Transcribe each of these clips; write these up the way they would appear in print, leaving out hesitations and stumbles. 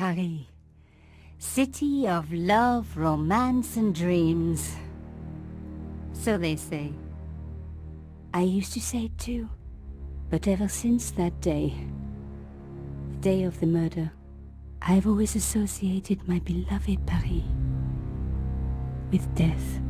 Paris. City of love, romance and dreams. So they say. I used to say it too. But ever since that day, the day of the murder, I've always associated my beloved Paris with death.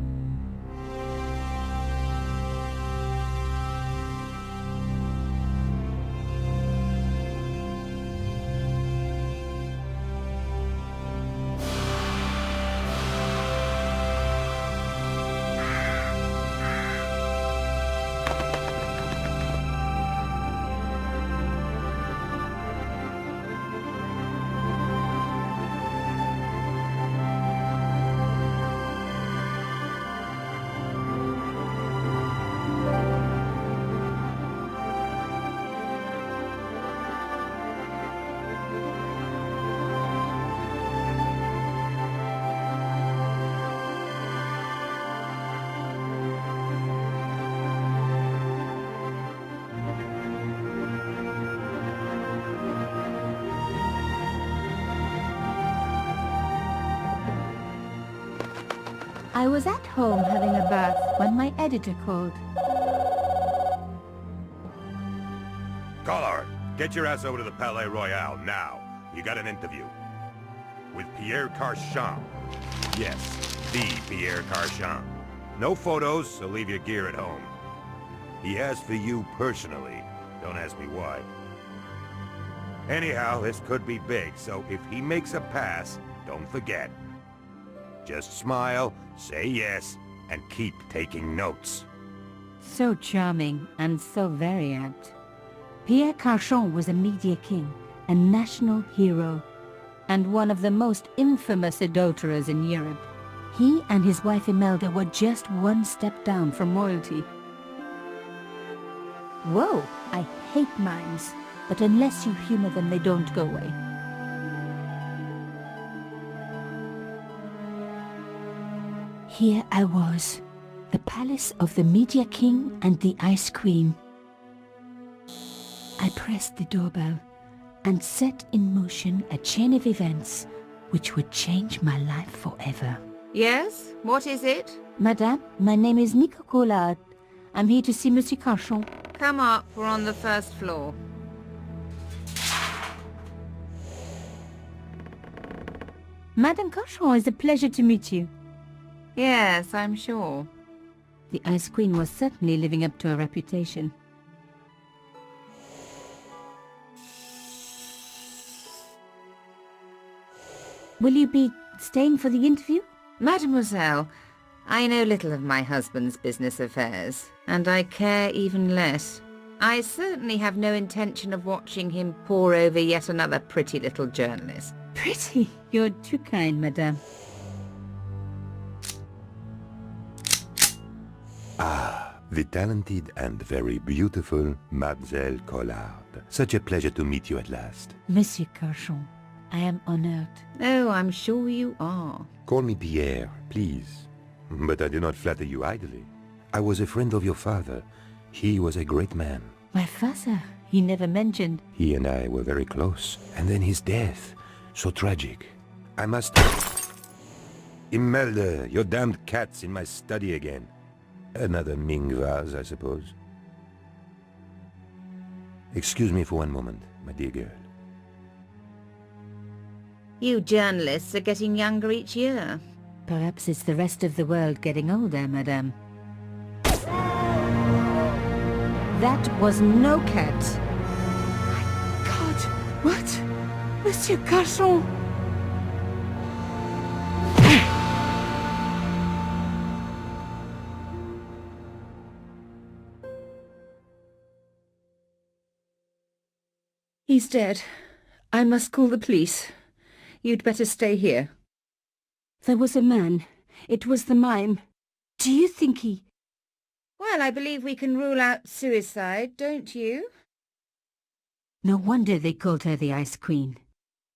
I was at home having a bath when my editor called. Collard, get your ass over to the Palais Royal now. You got an interview. With Pierre Carchon. Yes, the Pierre Carchon. No photos, so leave your gear at home. He asked for you personally. Don't ask me why. Anyhow, this could be big, so if he makes a pass, don't forget. Just smile, say yes, and keep taking notes. So charming and so very apt. Pierre Carchon was a media king, a national hero, and one of the most infamous adulterers in Europe. He and his wife Imelda were just one step down from royalty. Whoa, I hate mimes, but unless you humor them, they don't go away. Here I was, the palace of the Media King and the Ice Queen. I pressed the doorbell and set in motion a chain of events which would change my life forever. Yes? What is it? Madame, my name is Nico Collard. I'm here to see Monsieur Carchon. Come up, we're on the first floor. Madame Carchon, it's a pleasure to meet you. Yes, I'm sure. The Ice Queen was certainly living up to her reputation. Will you be staying for the interview? Mademoiselle, I know little of my husband's business affairs, and I care even less. I certainly have no intention of watching him pore over yet another pretty little journalist. Pretty? You're too kind, madame. Ah, the talented and very beautiful Mademoiselle Collard. Such a pleasure to meet you at last. Monsieur Carchon, I am honored. Oh, I'm sure you are. Call me Pierre, please. But I do not flatter you idly. I was a friend of your father. He was a great man. My father? He never mentioned. He and I were very close. And then his death. So tragic. I must... Imelda, your damned cat's in my study again. Another Ming vase, I suppose. Excuse me for one moment, my dear girl. You journalists are getting younger each year. Perhaps it's the rest of the world getting older, madame. That was no cat. My God! What? Monsieur Carchon! He's dead. I must call the police. You'd better stay here. There was a man. It was the mime. Do you think he... Well, I believe we can rule out suicide, don't you? No wonder they called her the Ice Queen.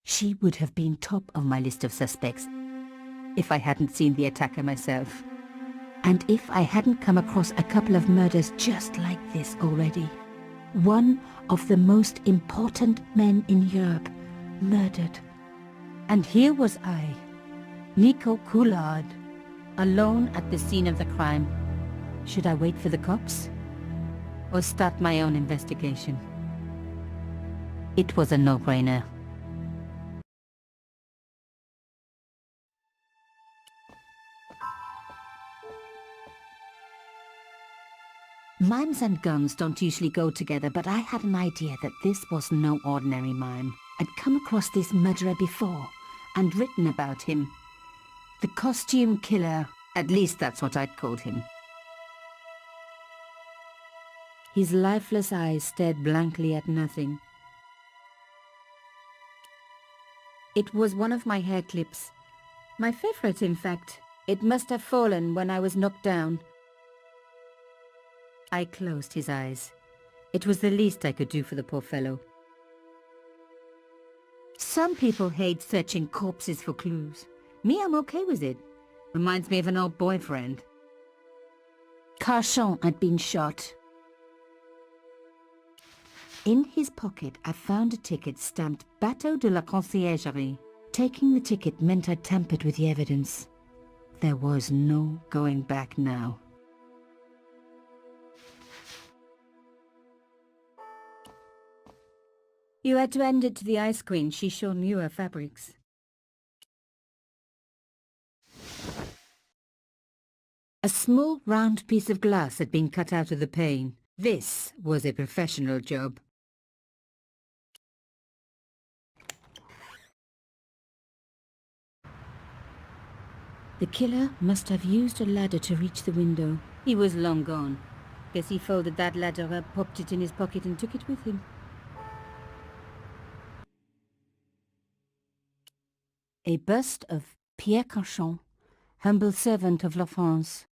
She would have been top of my list of suspects if I hadn't seen the attacker myself. And if I hadn't come across a couple of murders just like this already. One of the most important men in Europe murdered And here was I, Nico Coulard, alone at the scene of the crime. Should I wait for the cops? Or start my own investigation? It was a no-brainer. Mimes and guns don't usually go together, but I had an idea that this was no ordinary mime. I'd come across this murderer before, and written about him. The costume killer, at least that's what I'd called him. His lifeless eyes stared blankly at nothing. It was one of my hair clips. My favorite, in fact. It must have fallen when I was knocked down. I closed his eyes. It was the least I could do for the poor fellow. Some people hate searching corpses for clues. Me, I'm okay with it. Reminds me of an old boyfriend. Carchon had been shot. In his pocket, I found a ticket stamped Bateau de la Conciergerie. Taking the ticket meant I tampered with the evidence. There was no going back now. You had to hand it to the Ice Queen. She sure knew her fabrics. A small round piece of glass had been cut out of the pane. This was a professional job. The killer must have used a ladder to reach the window. He was long gone. Guess he folded that ladder up, popped it in his pocket and took it with him. A bust of Pierre Carchon, humble servant of La France.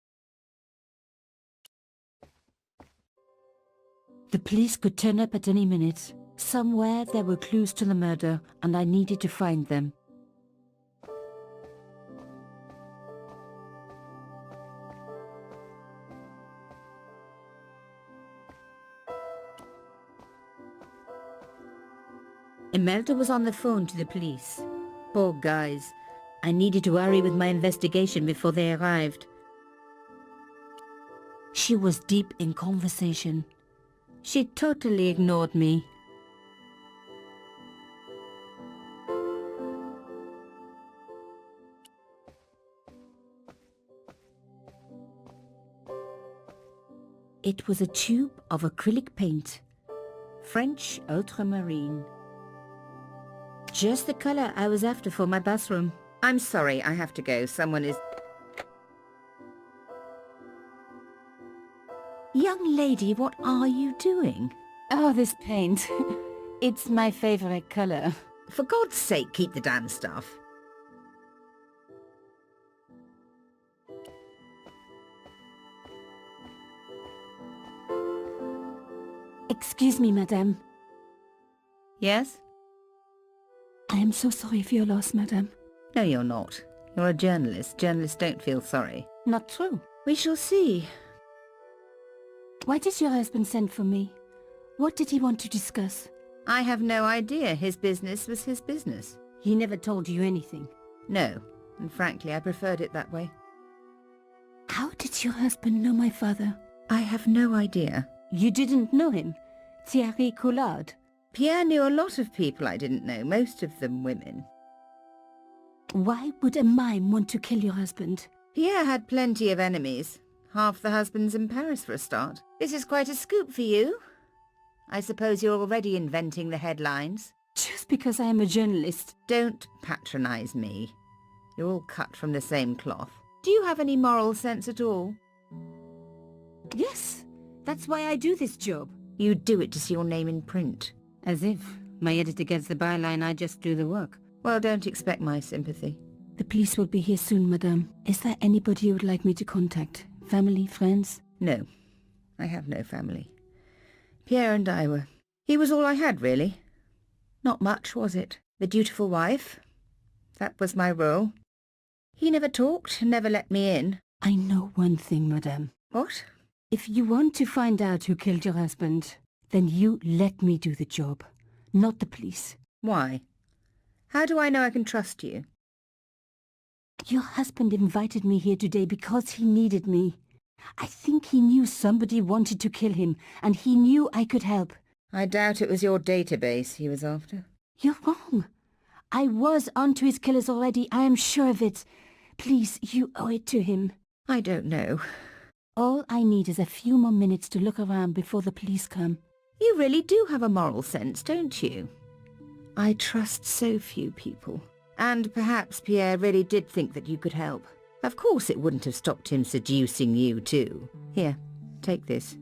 The police could turn up at any minute. Somewhere there were clues to the murder, and I needed to find them. Imelda was on the phone to the police. Poor guys. I needed to hurry with my investigation before they arrived. She was deep in conversation. She totally ignored me. It was a tube of acrylic paint. French ultramarine. Just the color I was after for my bathroom. I'm sorry, I have to go. Someone is... Young lady, what are you doing? Oh, this paint. It's my favorite color. For God's sake, keep the damn stuff. Excuse me, madame. Yes? I am so sorry for your loss, madame. No, you're not. You're a journalist. Journalists don't feel sorry. Not true. We shall see. Why did your husband send for me? What did he want to discuss? I have no idea. His business was his business. He never told you anything. No, and frankly I preferred it that way. How did your husband know my father? I have no idea. You didn't know him? Thierry Coulard? Pierre knew a lot of people I didn't know, most of them women. Why would a mime want to kill your husband? Pierre had plenty of enemies. Half the husbands in Paris for a start. This is quite a scoop for you. I suppose you're already inventing the headlines. Just because I am a journalist. Don't patronize me. You're all cut from the same cloth. Do you have any moral sense at all? Yes, that's why I do this job. You do it to see your name in print. As if. My editor gets the byline, I just do the work. Well, don't expect my sympathy. The police will be here soon, madame. Is there anybody you would like me to contact? Family, friends? No, I have no family. Pierre and I were... He was all I had, really. Not much, was it? The dutiful wife. That was my role. He never talked, never let me in. I know one thing, madame. What? If you want to find out who killed your husband, then you let me do the job, not the police. Why? How do I know I can trust you? Your husband invited me here today because he needed me. I think he knew somebody wanted to kill him, and he knew I could help. I doubt it was your database he was after. You're wrong. I was onto his killers already, I am sure of it. Please, you owe it to him. I don't know. All I need is a few more minutes to look around before the police come. You really do have a moral sense, don't you? I trust so few people. And perhaps Pierre really did think that you could help. Of course it wouldn't have stopped him seducing you too. Here, take this.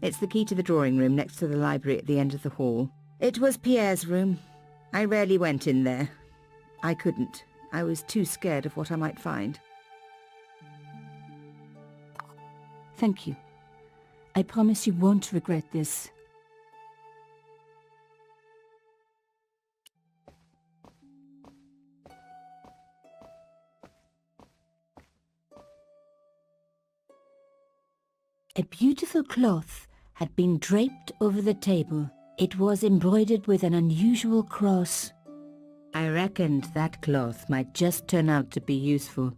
It's the key to the drawing room next to the library at the end of the hall. It was Pierre's room. I rarely went in there. I couldn't. I was too scared of what I might find. Thank you. I promise you won't regret this. A beautiful cloth had been draped over the table. It was embroidered with an unusual cross. I reckoned that cloth might just turn out to be useful.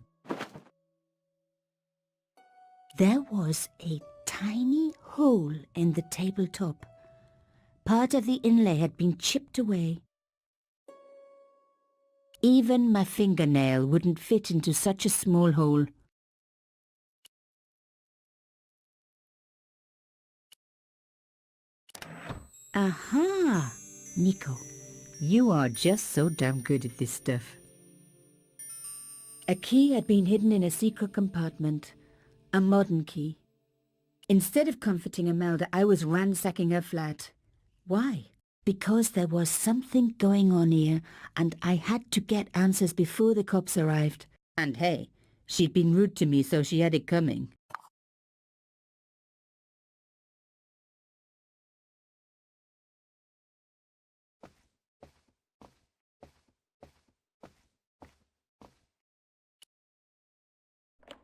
There was a tiny hole in the tabletop. Part of the inlay had been chipped away. Even my fingernail wouldn't fit into such a small hole. Aha! Nico, you are just so damn good at this stuff. A key had been hidden in a secret compartment. A modern key. Instead of comforting Imelda, I was ransacking her flat. Why? Because there was something going on here, and I had to get answers before the cops arrived. And hey, she'd been rude to me, so she had it coming.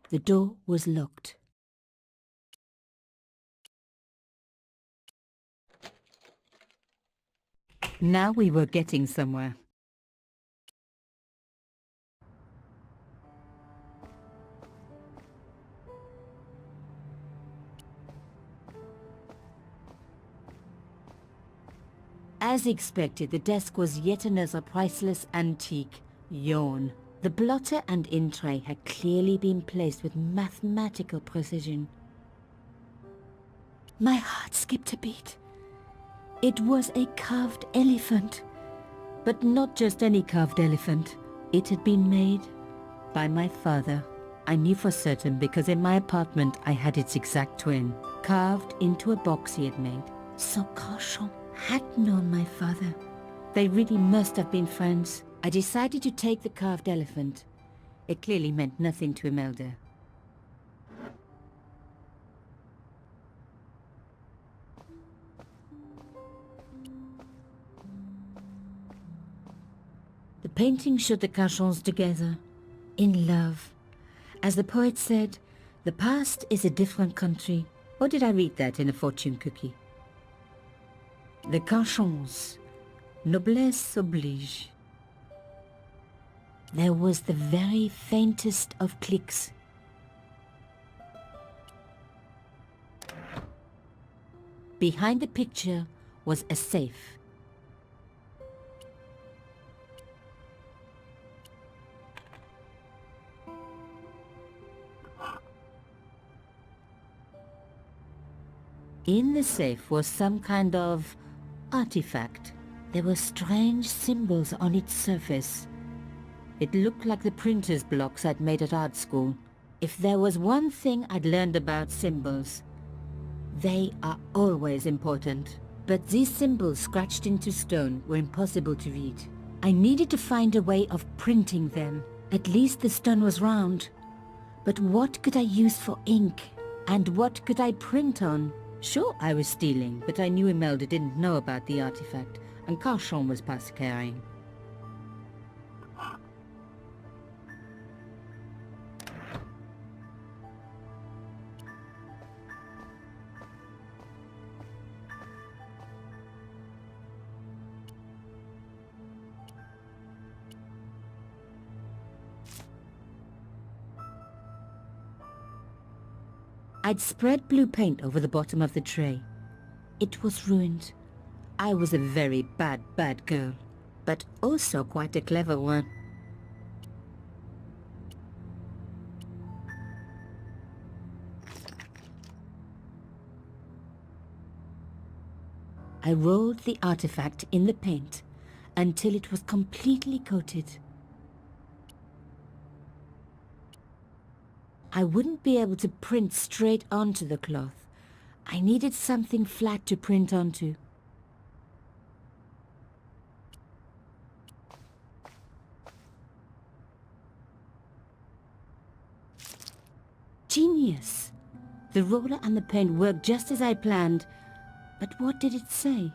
The door was locked. Now we were getting somewhere. As expected, the desk was yet another priceless antique. Yawn. The blotter and in tray had clearly been placed with mathematical precision. My heart skipped a beat. It was a carved elephant. But not just any carved elephant. It had been made by my father. I knew for certain because in my apartment I had its exact twin, carved into a box he had made. So Carchon had known my father. They really must have been friends. I decided to take the carved elephant. It clearly meant nothing to Imelda. The painting showed the Carchons together, in love. As the poet said, the past is a different country. Or did I read that in a fortune cookie? The Carchons, noblesse oblige. There was the very faintest of clicks. Behind the picture was a safe. In the safe was some kind of artifact. There were strange symbols on its surface. It looked like the printer's blocks I'd made at art school. If there was one thing I'd learned about symbols, they are always important. But these symbols scratched into stone were impossible to read. I needed to find a way of printing them. At least the stone was round. But what could I use for ink? And what could I print on? Sure, I was stealing, but I knew Imelda didn't know about the artifact, and Carchon was past carrying. I'd spread blue paint over the bottom of the tray. It was ruined. I was a very bad girl, but also quite a clever one. I rolled the artifact in the paint until it was completely coated. I wouldn't be able to print straight onto the cloth. I needed something flat to print onto. Genius! The roller and the paint worked just as I planned, but what did it say?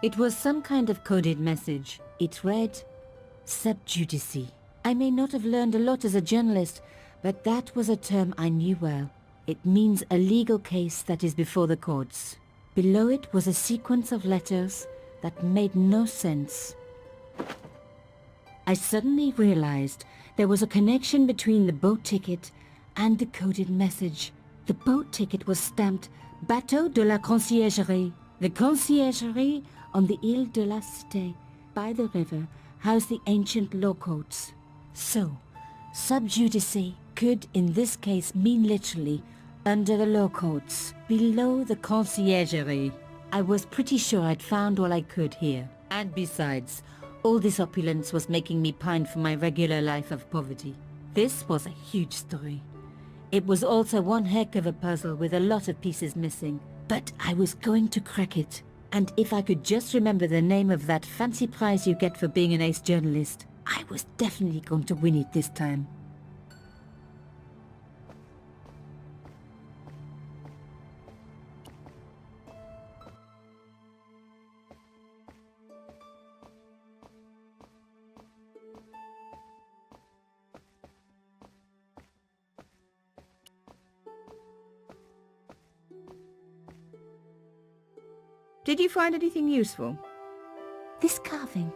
It was some kind of coded message. It read, "Sub judice." I may not have learned a lot as a journalist, but that was a term I knew well. It means a legal case that is before the courts. Below it was a sequence of letters that made no sense. I suddenly realized there was a connection between the boat ticket and the coded message. The boat ticket was stamped Bateau de la Conciergerie. The conciergerie on the Ile de la Cité, by the river, housed the ancient law courts. So, sub judice could in this case mean literally under the law courts, below the conciergerie. I was pretty sure I'd found all I could here. And besides, all this opulence was making me pine for my regular life of poverty. This was a huge story. It was also one heck of a puzzle with a lot of pieces missing. But I was going to crack it. And if I could just remember the name of that fancy prize you get for being an ace journalist, I was definitely going to win it this time. Did you find anything useful? This carving,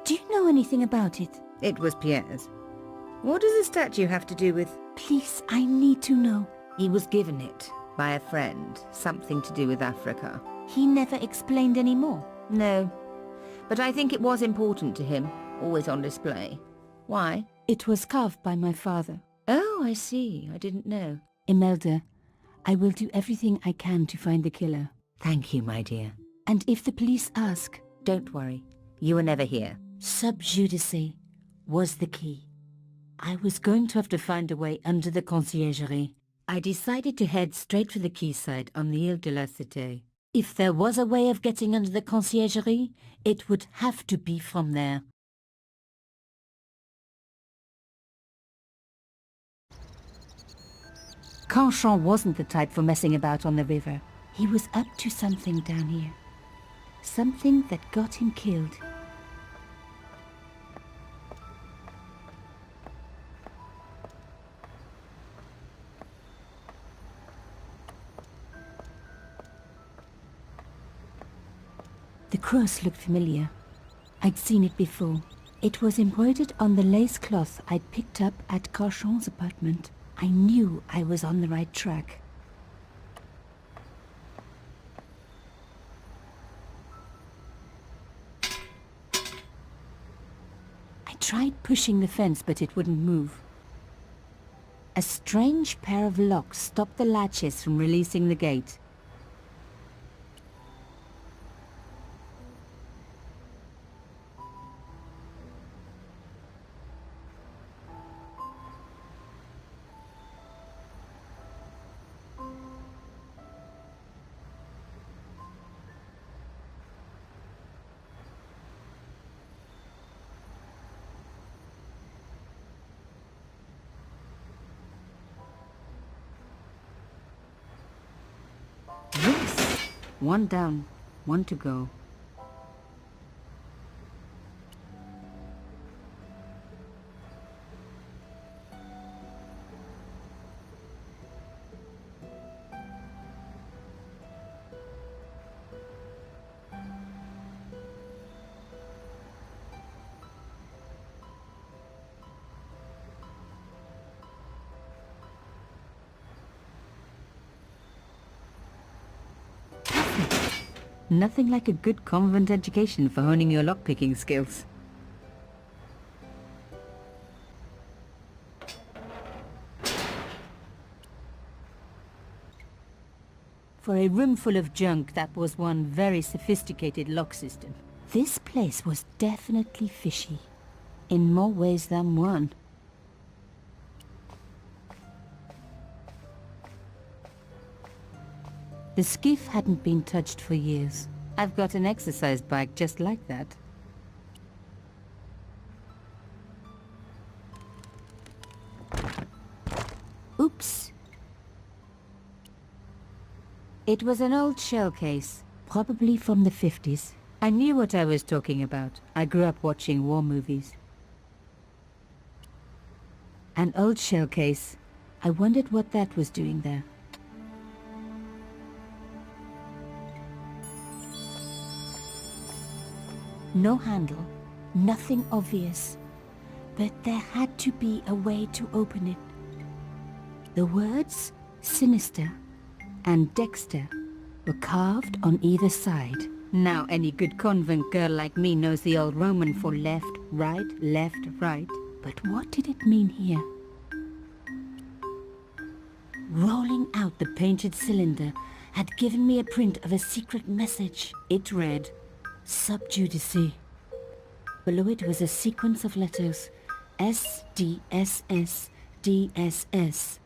do you know anything about it? It was Pierre's. What does the statue have to do with... Please, I need to know. He was given it by a friend, something to do with Africa. He never explained any more. No, but I think it was important to him, always on display. Why? It was carved by my father. Oh, I see. I didn't know. Imelda, I will do everything I can to find the killer. Thank you, my dear. And if the police ask, Don't worry. You were never here. sub judice was the key. I was going to have to find a way under the conciergerie. I decided to head straight for the quayside on the Ile de la Cité. If there was a way of getting under the conciergerie, it would have to be from there. Canchon wasn't the type for messing about on the river. He was up to something down here. Something that got him killed. The cross looked familiar. I'd seen it before. It was embroidered on the lace cloth I'd picked up at Canchon's apartment. I knew I was on the right track. I tried pushing the fence, but it wouldn't move. A strange pair of locks stopped the latches from releasing the gate. Yes! One down, one to go. Nothing like a good convent education for honing your lockpicking skills. For a room full of junk, that was one very sophisticated lock system. This place was definitely fishy, in more ways than one. The skiff hadn't been touched for years. I've got an exercise bike just like that. Oops. It was an old shell case, probably from the 50s. I knew what I was talking about. I grew up watching war movies. An old shell case. I wondered what that was doing there. No handle, nothing obvious. But there had to be a way to open it. The words sinister and Dexter were carved on either side. Now any good convent girl like me knows the old Roman for left, right, right. But what did it mean here? Rolling out the painted cylinder had given me a print of a secret message. It read, Sub Judice. Below it was a sequence of letters, S, D, S, S, D, S, S.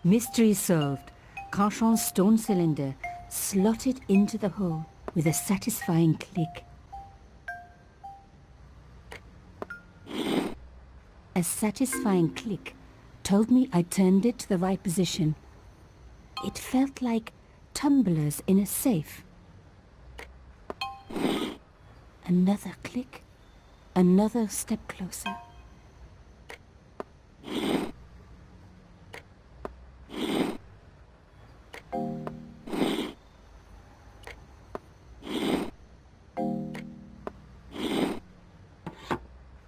Mystery solved. Carchon's stone cylinder slotted into the hole with a satisfying click. A satisfying click told me I turned it to the right position. It felt like tumblers in a safe. Another click. Another step closer.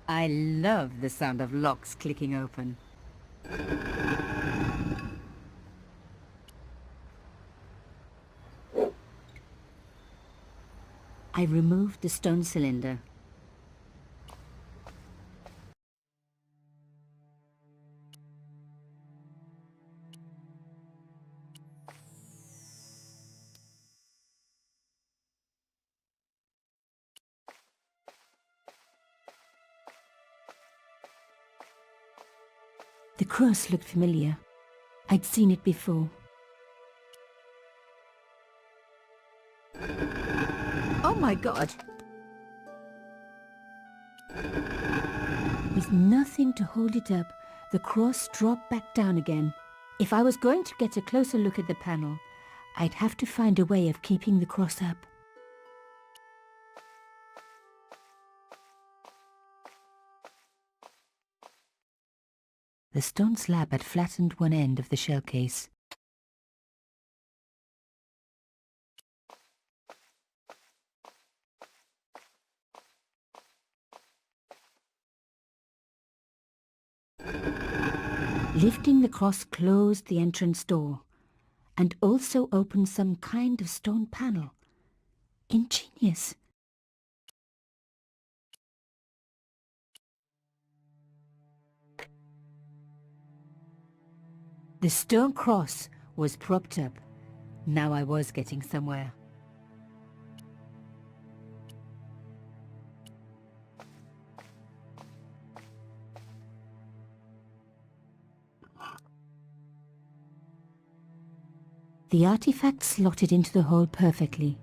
I love the sound of locks clicking open. I removed the stone cylinder. The cross looked familiar. I'd seen it before. Oh my God! With nothing to hold it up, the cross dropped back down again. If I was going to get a closer look at the panel, I'd have to find a way of keeping the cross up. The stone slab had flattened one end of the shell case. Lifting the cross closed the entrance door and also opened some kind of stone panel. Ingenious. The stone cross was propped up. Now I was getting somewhere. The artifact slotted into the hole perfectly.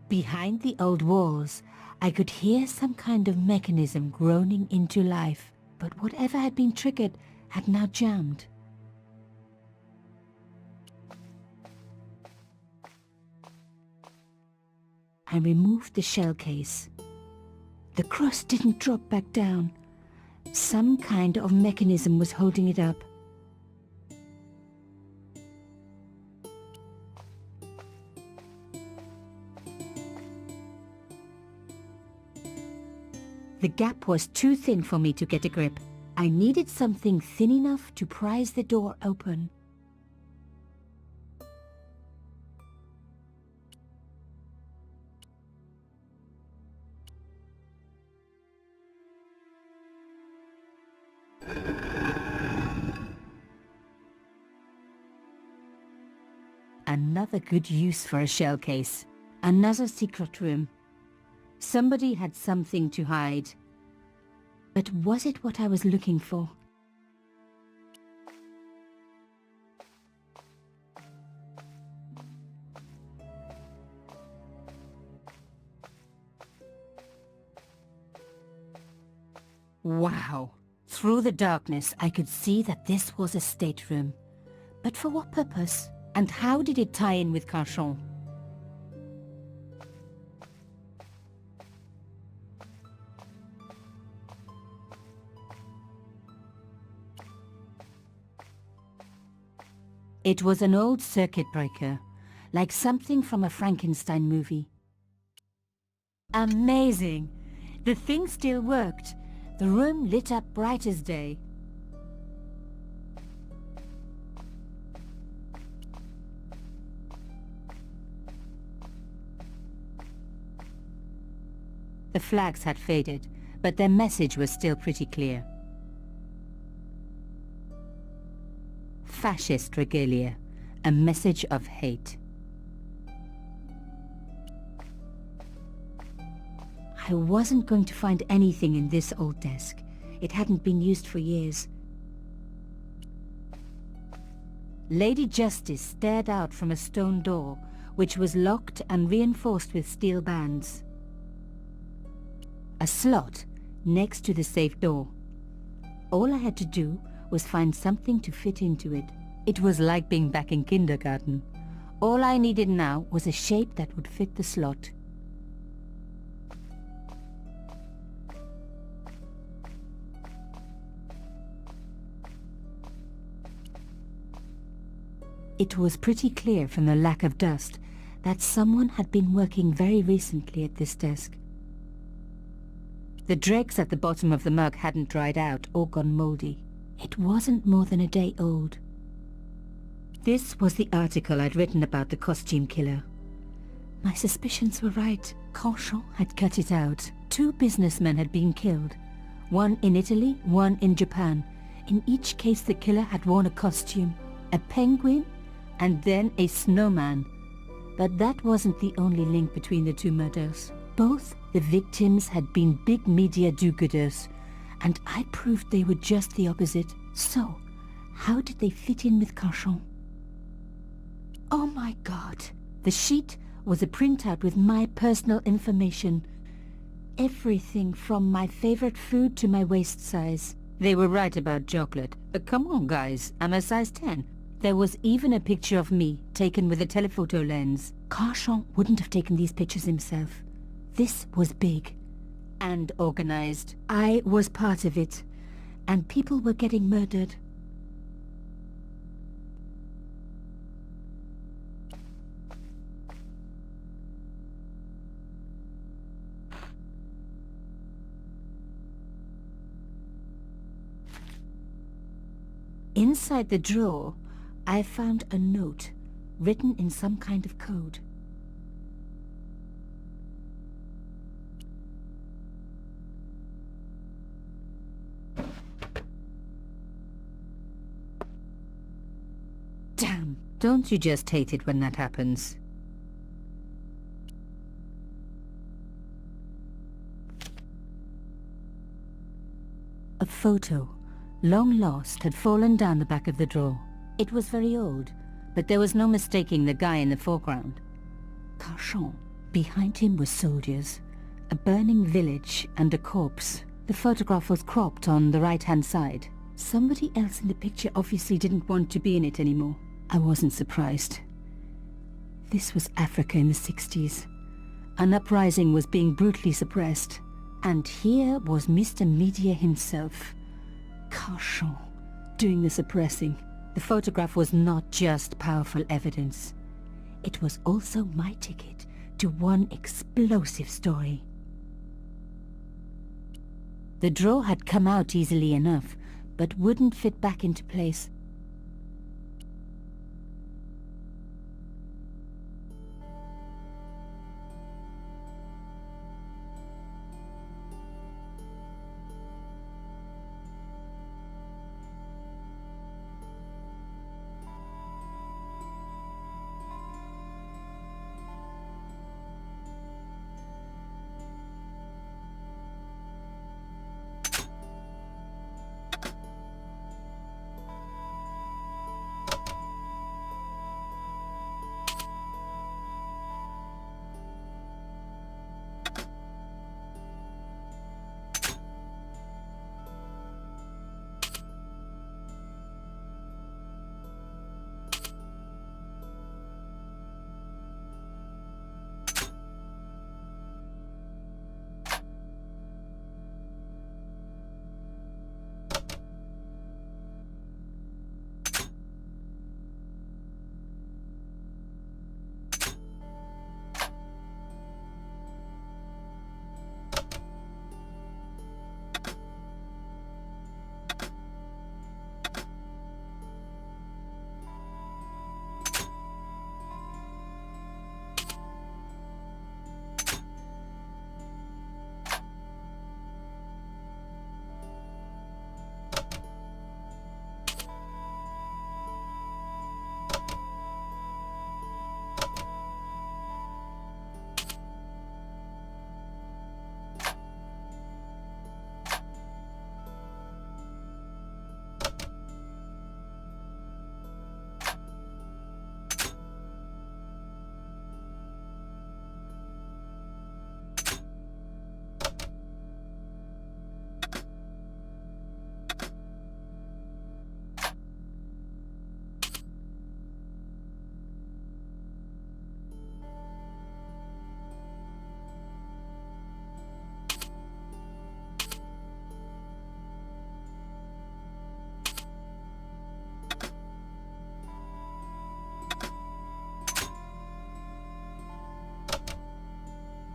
Behind the old walls, I could hear some kind of mechanism groaning into life, but whatever had been triggered had now jammed. I removed the shell case. The cross didn't drop back down. Some kind of mechanism was holding it up. The gap was too thin for me to get a grip. I needed something thin enough to prise the door open. Another good use for a shell case. Another secret room. Somebody had something to hide. But was it what I was looking for? Wow! Through the darkness, I could see that this was a stateroom. But for what purpose? And how did it tie in with Carchon? It was an old circuit breaker, like something from a Frankenstein movie. Amazing! The thing still worked. The room lit up bright as day. The flags had faded, but their message was still pretty clear. Fascist regalia, a message of hate. I wasn't going to find anything in this old desk. It hadn't been used for years. Lady Justice stared out from a stone door, which was locked and reinforced with steel bands. A slot next to the safe door. All I had to do was find something to fit into it. It was like being back in kindergarten. All I needed now was a shape that would fit the slot. It was pretty clear from the lack of dust that someone had been working very recently at this desk. The dregs at the bottom of the mug hadn't dried out or gone moldy. It wasn't more than a day old. This was the article I'd written about the costume killer. My suspicions were right. Carchon had cut it out. 2 businessmen had been killed. One in Italy, one in Japan. In each case the killer had worn a costume. A penguin and then a snowman. But that wasn't the only link between the 2 murders. Both the victims had been big media do-gooders, and I proved they were just the opposite. So, how did they fit in with Carchon? Oh my God! The sheet was a printout with my personal information. Everything from my favorite food to my waist size. They were right about chocolate, but come on guys, I'm a size 10. There was even a picture of me, taken with a telephoto lens. Carchon wouldn't have taken these pictures himself. This was big and organized. I was part of it, and people were getting murdered. Inside the drawer, I found a note written in some kind of code. Damn! Don't you just hate it when that happens? A photo, long lost, had fallen down the back of the drawer. It was very old, but there was no mistaking the guy in the foreground. Carchon. Behind him were soldiers, a burning village and a corpse. The photograph was cropped on the right-hand side. Somebody else in the picture obviously didn't want to be in it anymore. I wasn't surprised. This was Africa in the 60s. An uprising was being brutally suppressed. And here was Mr. Media himself, Carchon, doing the suppressing. The photograph was not just powerful evidence. It was also my ticket to one explosive story. The drawer had come out easily enough, but wouldn't fit back into place.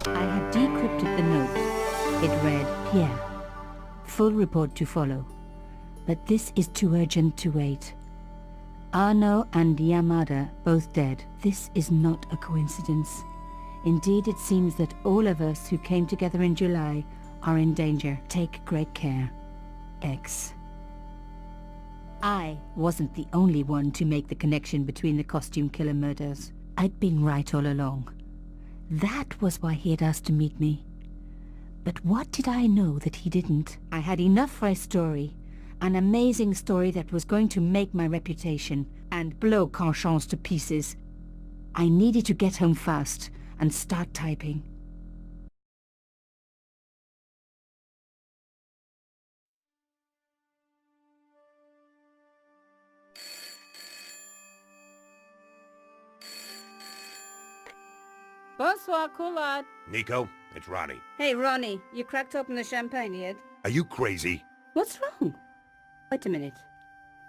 I had decrypted the note. It read, Pierre, full report to follow. But this is too urgent to wait. Arno and Yamada both dead. This is not a coincidence. Indeed, it seems that all of us who came together in July are in danger. Take great care. X. I wasn't the only one to make the connection between the costume killer murders. I'd been right all along. That was why he had asked to meet me. But what did I know that he didn't? I had enough for a story. An amazing story that was going to make my reputation and blow Conscience to pieces. I needed to get home fast and start typing. Bonsoir, Collard. Nico, it's Ronnie. Hey, Ronnie, you cracked open the champagne yet? Are you crazy? What's wrong? Wait a minute.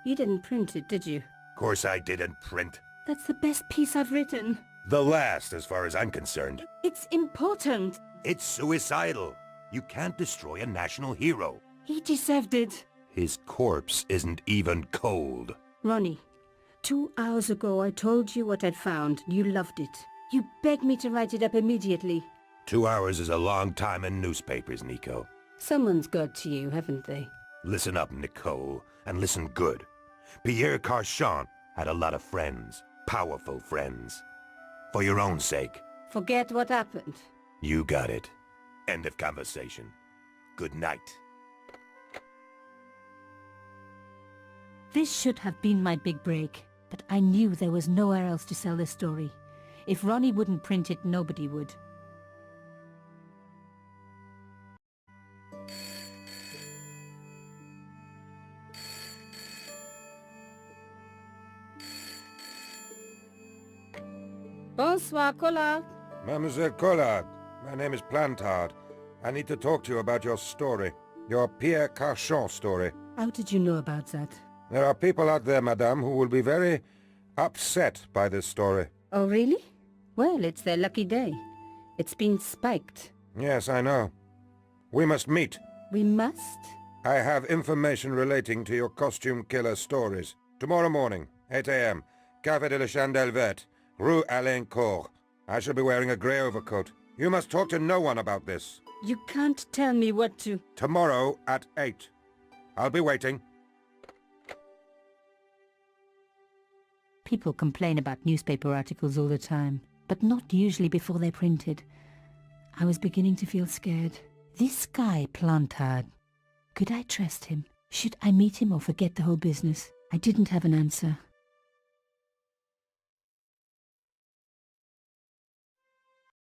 You didn't print it, did you? Of course I didn't print. That's the best piece I've written. The last, as far as I'm concerned. It's important. It's suicidal. You can't destroy a national hero. He deserved it. His corpse isn't even cold. Ronnie, 2 hours ago I told you what I'd found. You loved it. You begged me to write it up immediately. 2 hours is a long time in newspapers, Nico. Someone's got to you, haven't they? Listen up, Nicole, and listen good. Pierre Carchon had a lot of friends. Powerful friends. For your own sake. Forget what happened. You got it. End of conversation. Good night. This should have been my big break, but I knew there was nowhere else to sell this story. If Ronnie wouldn't print it, nobody would. Bonsoir, Collard. Mademoiselle Collard, my name is Plantard. I need to talk to you about your story. Your Pierre Carchon story. How did you know about that? There are people out there, madame, who will be very upset by this story. Oh, really? Well, it's their lucky day. It's been spiked. Yes, I know. We must meet. We must? I have information relating to your costume killer stories. Tomorrow morning, 8 a.m., Café de la Chandelle Verte, Rue Alain Court. I shall be wearing a grey overcoat. You must talk to no one about this. You can't tell me what to... Tomorrow at 8. I'll be waiting. People complain about newspaper articles all the time, but not usually before they're printed. I was beginning to feel scared. This guy, Plantard. Could I trust him? Should I meet him or forget the whole business? I didn't have an answer.